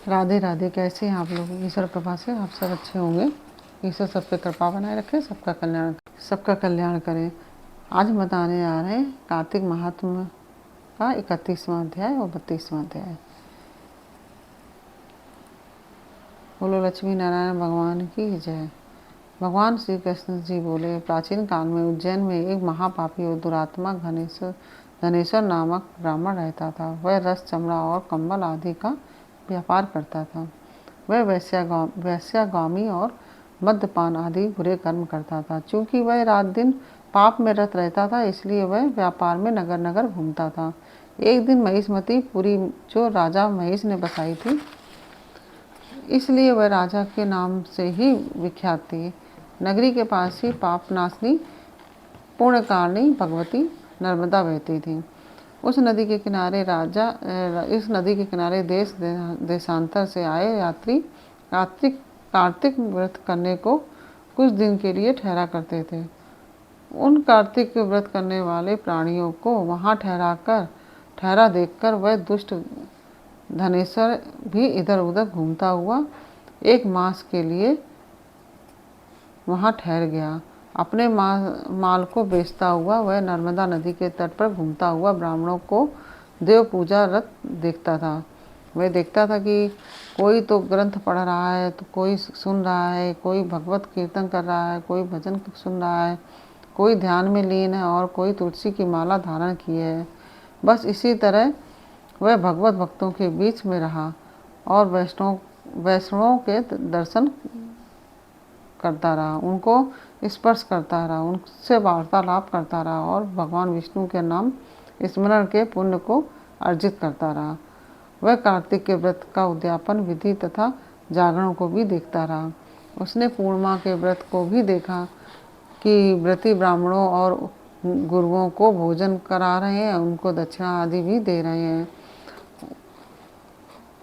राधे राधे। कैसे हैं आप लोग? ईश्वर कृपा से आप सब अच्छे होंगे। ईश्वर सब पे कृपा बनाए रखे, सबका कल्याण करें। आज हम बताने जा रहे हैं कार्तिक महात्म्य का 31वां अध्याय और 32वां अध्याय। बोलो लक्ष्मी नारायण भगवान की जय। भगवान श्री कृष्ण जी बोले, प्राचीन काल में उज्जैन में एक महापापी और दुरात्मा धनेश्वर नामक ब्राह्मण रहता था। वह रस, चमड़ा और कंबल आदि का व्यापार करता था। वह वैश्यागामी और मद्यपान आदि बुरे कर्म करता था। चूँकि वह रात दिन पाप में रत रहता था, इसलिए वह व्यापार में नगर नगर घूमता था। एक दिन महिष्मती पुरी, जो राजा महेश ने बसाई थी, इसलिए वह राजा के नाम से ही विख्यात थी। नगरी के पास ही पापनाशनी पुण्यकारिणी भगवती नर्मदा बहती थी। इस नदी के किनारे देश देशांतर से आए यात्री कार्तिक व्रत करने को कुछ दिन के लिए ठहरा करते थे। उन कार्तिक व्रत करने वाले प्राणियों को वहां ठहरा देखकर वह दुष्ट धनेश्वर भी इधर उधर घूमता हुआ एक मास के लिए वहां ठहर गया। अपने माल को बेचता हुआ वह नर्मदा नदी के तट पर घूमता हुआ ब्राह्मणों को देव पूजा रत देखता था। वह देखता था कि कोई तो ग्रंथ पढ़ रहा है, तो कोई सुन रहा है, कोई भगवत कीर्तन कर रहा है, कोई भजन सुन रहा है, कोई ध्यान में लीन है और कोई तुलसी की माला धारण किए है। बस इसी तरह वह भगवत भक्तों के बीच में रहा और वैष्णवों के दर्शन करता रहा, उनको स्पर्श करता रहा, उनसे वार्तालाप करता रहा और भगवान विष्णु के नाम स्मरण के पुण्य को अर्जित करता रहा। वह कार्तिक के व्रत का उद्यापन विधि तथा जागरण को भी देखता रहा। उसने पूर्णिमा के व्रत को भी देखा कि व्रती ब्राह्मणों और गुरुओं को भोजन करा रहे हैं, उनको दक्षिणा आदि भी दे रहे हैं।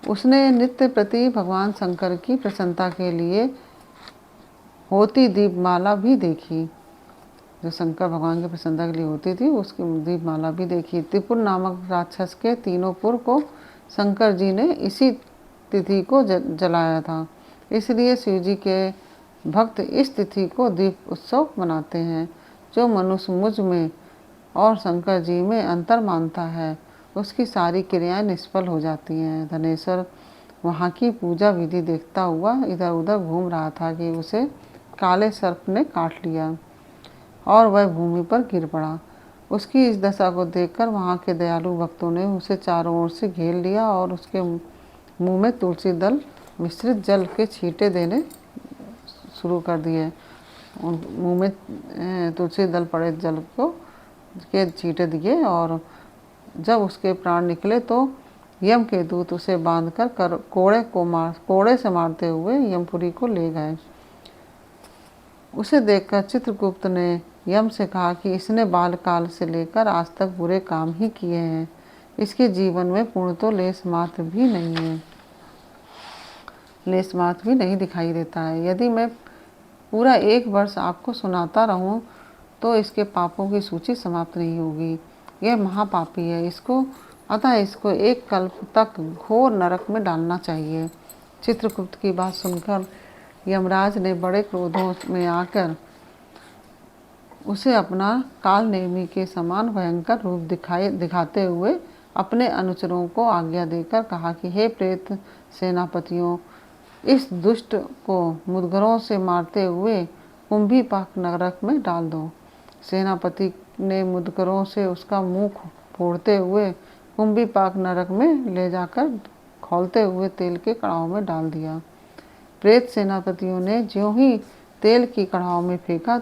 उसने नित्य प्रति भगवान शंकर की प्रसन्नता के लिए होती दीपमाला भी देखी। जो शंकर भगवान की प्रसन्नता के लिए होती थी, उसकी दीपमाला भी देखी। त्रिपुर नामक राक्षस के तीनों पुर को शंकर जी ने इसी तिथि को जलाया था। इसलिए शिव जी के भक्त इस तिथि को दीप उत्सव मनाते हैं। जो मनुष्य मुझ में और शंकर जी में अंतर मानता है, उसकी सारी क्रियाएं निष्फल हो जाती हैं। धनेश्वर वहाँ की पूजा विधि देखता हुआ इधर उधर घूम रहा था कि उसे काले सर्प ने काट लिया और वह भूमि पर गिर पड़ा। उसकी इस दशा को देखकर वहाँ के दयालु भक्तों ने उसे चारों ओर से घेर लिया और उसके मुंह में तुलसी दल मिश्रित जल के छींटे देने शुरू कर दिए। मुंह में तुलसी दल पड़े जल के छींटे दिए और जब उसके प्राण निकले तो यम के दूत उसे बांधकर कोड़े से मारते हुए यमपुरी को ले गए। उसे देखकर चित्रगुप्त ने यम से कहा कि इसने बालकाल से लेकर आज तक बुरे काम ही किए हैं। इसके जीवन में पुण्य तो लेस मात्र भी नहीं दिखाई देता है। यदि मैं पूरा 1 वर्ष आपको सुनाता रहूं तो इसके पापों की सूची समाप्त नहीं होगी। यह महापापी है, अतः इसको 1 कल्प तक घोर नरक में डालना चाहिए। चित्रगुप्त की बात सुनकर यमराज ने बड़े क्रोधों में आकर उसे अपना कालनेमी के समान भयंकर रूप दिखाते हुए अपने अनुचरों को आज्ञा देकर कहा कि हे प्रेत सेनापतियों, इस दुष्ट को मुदगरों से मारते हुए कुंभीपाक नरक में डाल दो। सेनापति ने मुदगरों से उसका मुंह फोड़ते हुए कुंभीपाक नरक में ले जाकर खौलते हुए तेल के कड़ाव में डाल दिया। प्रेत सेनापतियों ने ज्यों ही तेल की कड़ाव में फेंका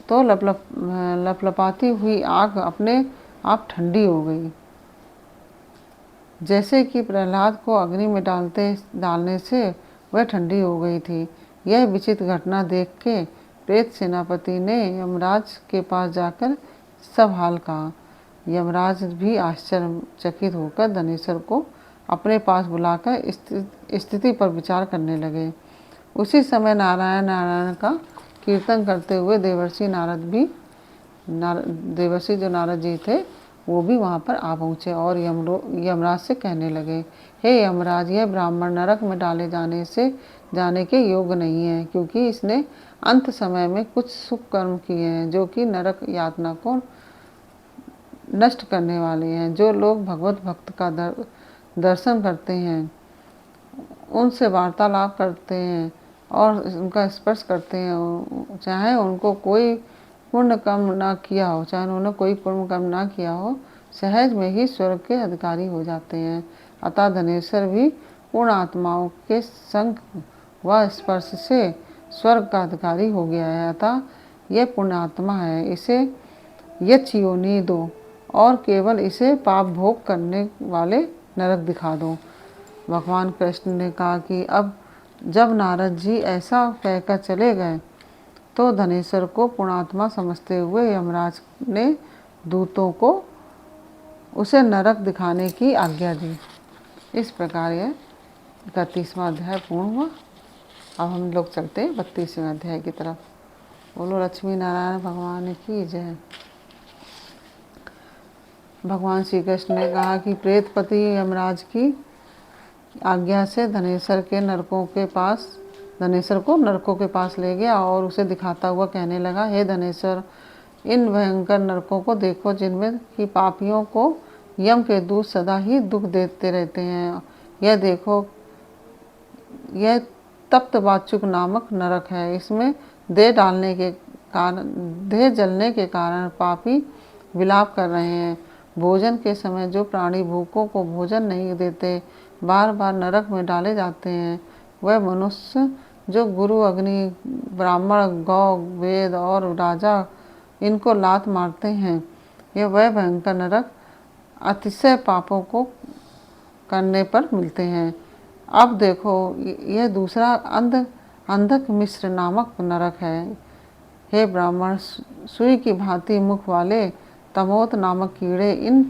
तो लपलपाती हुई आग अपने आप ठंडी हो गई, जैसे कि प्रहलाद को अग्नि में डालने से वह ठंडी हो गई थी। यह विचित्र घटना देख के प्रेत सेनापति ने यमराज के पास जाकर सब हाल कहा। यमराज भी आश्चर्यचकित होकर धनेश्वर को अपने पास बुलाकर स्थिति पर विचार करने लगे। उसी समय नारायण का कीर्तन करते हुए देवर्षि जो नारद जी थे, वो भी वहाँ पर आ पहुँचे और यमराज से कहने लगे, हे यमराज, यह ब्राह्मण नरक में डाले जाने के योग्य नहीं है, क्योंकि इसने अंत समय में कुछ शुभ कर्म किए हैं जो कि नरक यातना को नष्ट करने वाले हैं। जो लोग भगवत भक्त का दर्शन करते हैं, उनसे वार्तालाप करते हैं और उनका स्पर्श करते हैं, चाहे उनको कोई पुण्य कर्म ना किया हो, चाहे उन्होंने कोई पुण्य कर्म ना किया हो, सहज में ही स्वर्ग के अधिकारी हो जाते हैं। अतः धनेश्वर भी पूर्ण आत्माओं के संग व स्पर्श से स्वर्ग का अधिकारी हो गया है। अतः यह पुण्य आत्मा है, इसे यक्ष योनि दो और केवल इसे पाप भोग करने वाले नरक दिखा दो। भगवान कृष्ण ने कहा कि अब जब नारद जी ऐसा कहकर चले गए तो धनेश्वर को पुण्यात्मा समझते हुए यमराज ने दूतों को उसे नरक दिखाने की आज्ञा दी। इस प्रकार यह 31वां अध्याय पूर्ण हुआ। अब हम लोग चलते हैं 32वें अध्याय की तरफ। बोलो लक्ष्मी नारायण भगवान की जय। भगवान श्री कृष्ण ने कहा कि प्रेतपति यमराज की आज्ञा से धनेश्वर को नरकों के पास ले गया और उसे दिखाता हुआ कहने लगा, हे धनेश्वर, इन भयंकर नरकों को देखो जिनमें कि पापियों को यम के दूत सदा ही दुख देते रहते हैं। यह देखो, यह तप्त वाचुक नामक नरक है। इसमें देह जलने के कारण पापी विलाप कर रहे हैं। भोजन के समय जो प्राणी भूखों को भोजन नहीं देते, बार बार नरक में डाले जाते हैं। वह मनुष्य जो गुरु, अग्नि, ब्राह्मण, गौ, वेद और राजा इनको लात मारते हैं, यह वह भयंकर नरक अतिशय पापों को करने पर मिलते हैं। अब देखो, यह दूसरा अंधक मिश्र नामक नरक है। हे ब्राह्मण, सुई की भांति मुख वाले तमोत नामक कीड़े इन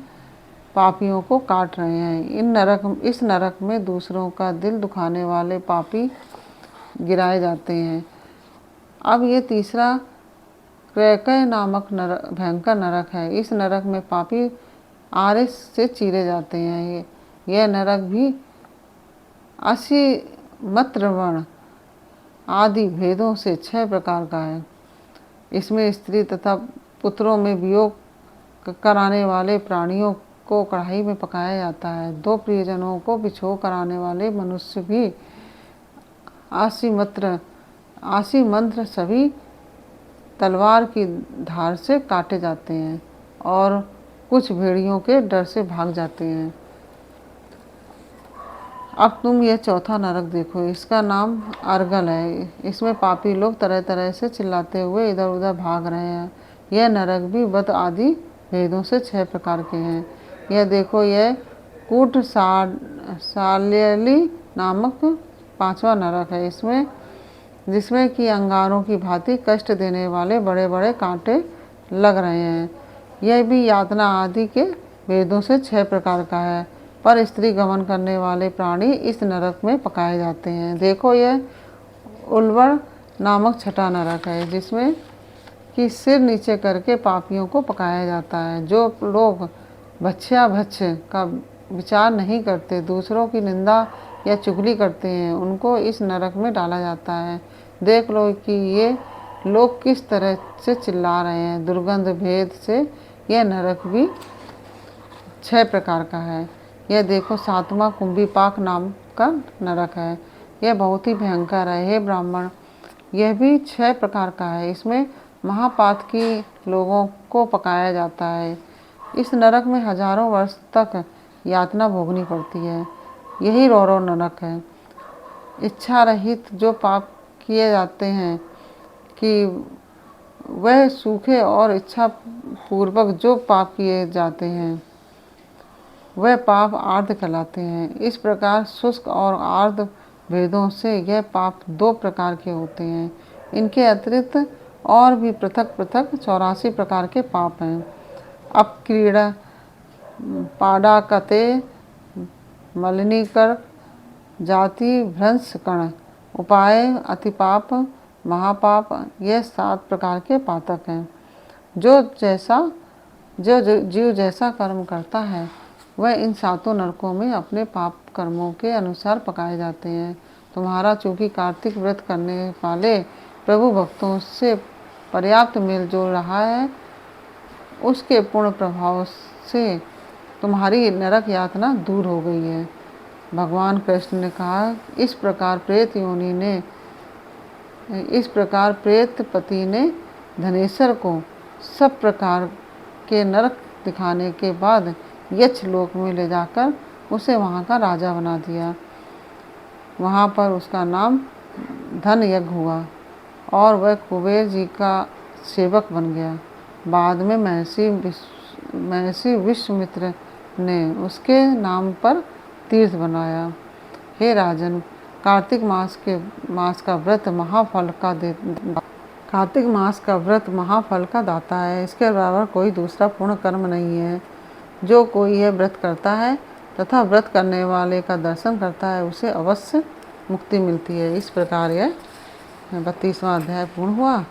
पापियों को काट रहे हैं। इस नरक में दूसरों का दिल दुखाने वाले पापी गिराए जाते हैं। अब ये तीसरा क्रैकय नामक भयंकर नरक है। इस नरक में पापी आरे से चीरे जाते हैं। यह नरक भी असीमत्रवण आदि भेदों से 6 प्रकार का है। इसमें स्त्री तथा पुत्रों में वियोग कराने वाले प्राणियों को कढ़ाई में पकाया जाता है। 2 प्रियजनों को बिछो कराने वाले मनुष्य भी आसीमंत्र सभी तलवार की धार से काटे जाते हैं और कुछ भेड़ियों के डर से भाग जाते हैं। अब तुम यह चौथा नरक देखो, इसका नाम अर्गल है। इसमें पापी लोग तरह तरह से चिल्लाते हुए इधर उधर भाग रहे हैं। यह नरक भी वध आदि भेदों से 6 प्रकार के हैं। यह देखो, यह कूट साल्यली नामक 5वां नरक है। जिसमें कि अंगारों की भांति कष्ट देने वाले बड़े बड़े कांटे लग रहे हैं। यह भी यातना आदि के भेदों से 6 प्रकार का है। पर स्त्री गमन करने वाले प्राणी इस नरक में पकाए जाते हैं। देखो, यह उल्वण नामक 6वां नरक है, जिसमें कि सिर नीचे करके पापियों को पकाया जाता है। जो लोग भक्ष्याभक्ष्य का विचार नहीं करते, दूसरों की निंदा या चुगली करते हैं, उनको इस नरक में डाला जाता है। देख लो कि ये लोग किस तरह से चिल्ला रहे हैं। दुर्गंध भेद से यह नरक भी 6 प्रकार का है। यह देखो, 7वां कुंभीपाक नाम का नरक है। यह बहुत ही भयंकर है। हे ब्राह्मण, यह भी 6 प्रकार का है। इसमें महापातकी लोगों को पकाया जाता है। इस नरक में हजारों वर्ष तक यातना भोगनी पड़ती है। यही रौरव नरक है। इच्छा रहित जो पाप किए जाते हैं कि वह सूखे और इच्छा पूर्वक जो पाप किए जाते हैं वह पाप आर्ध कहलाते हैं। इस प्रकार शुष्क और आर्ध भेदों से यह पाप 2 प्रकार के होते हैं। इनके अतिरिक्त और भी पृथक पृथक 84 प्रकार के पाप हैं। अब क्रीड़ा, पाडाकते, मलिनीकर, जाति, भ्रंश, कण, उपाय, अतिपाप, महापाप, यह 7 प्रकार के पातक हैं। जो जैसा जो जीव जैसा कर्म करता है वह इन 7 नरकों में अपने पाप कर्मों के अनुसार पकाए जाते हैं। तुम्हारा चूंकि कार्तिक व्रत करने वाले प्रभु भक्तों से पर्याप्त मेल जोल रहा है, उसके पूर्ण प्रभाव से तुम्हारी नरक यातना दूर हो गई है। भगवान कृष्ण ने कहा, इस प्रकार प्रेत पति ने धनेश्वर को सब प्रकार के नरक दिखाने के बाद यक्ष लोक में ले जाकर उसे वहाँ का राजा बना दिया। वहाँ पर उसका नाम धन यज्ञ हुआ और वह कुबेर जी का सेवक बन गया। बाद में महर्षि विश्वामित्र ने उसके नाम पर तीर्थ बनाया। हे राजन, कार्तिक मास का व्रत महाफल का दाता है। इसके बराबर कोई दूसरा पूर्ण कर्म नहीं है। जो कोई यह व्रत करता है तथा व्रत करने वाले का दर्शन करता है, उसे अवश्य मुक्ति मिलती है। इस प्रकार यह 32वां अध्याय पूर्ण हुआ।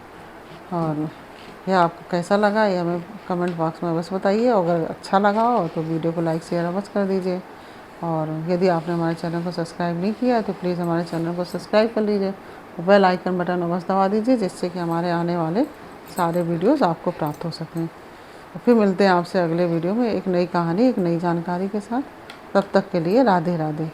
और यह आपको कैसा लगा यह हमें कमेंट बॉक्स में अवश्य बताइए। और अगर अच्छा लगा हो तो वीडियो को लाइक शेयर अवश्य कर दीजिए। और यदि आपने हमारे चैनल को सब्सक्राइब नहीं किया है तो प्लीज़ हमारे चैनल को सब्सक्राइब कर लीजिए और बेल आइकन बटन अवश्य दबा दीजिए, जिससे कि हमारे आने वाले सारे वीडियोज़ आपको प्राप्त हो सकें। तो फिर मिलते हैं आपसे अगले वीडियो में एक नई कहानी, एक नई जानकारी के साथ। तब तक के लिए राधे राधे।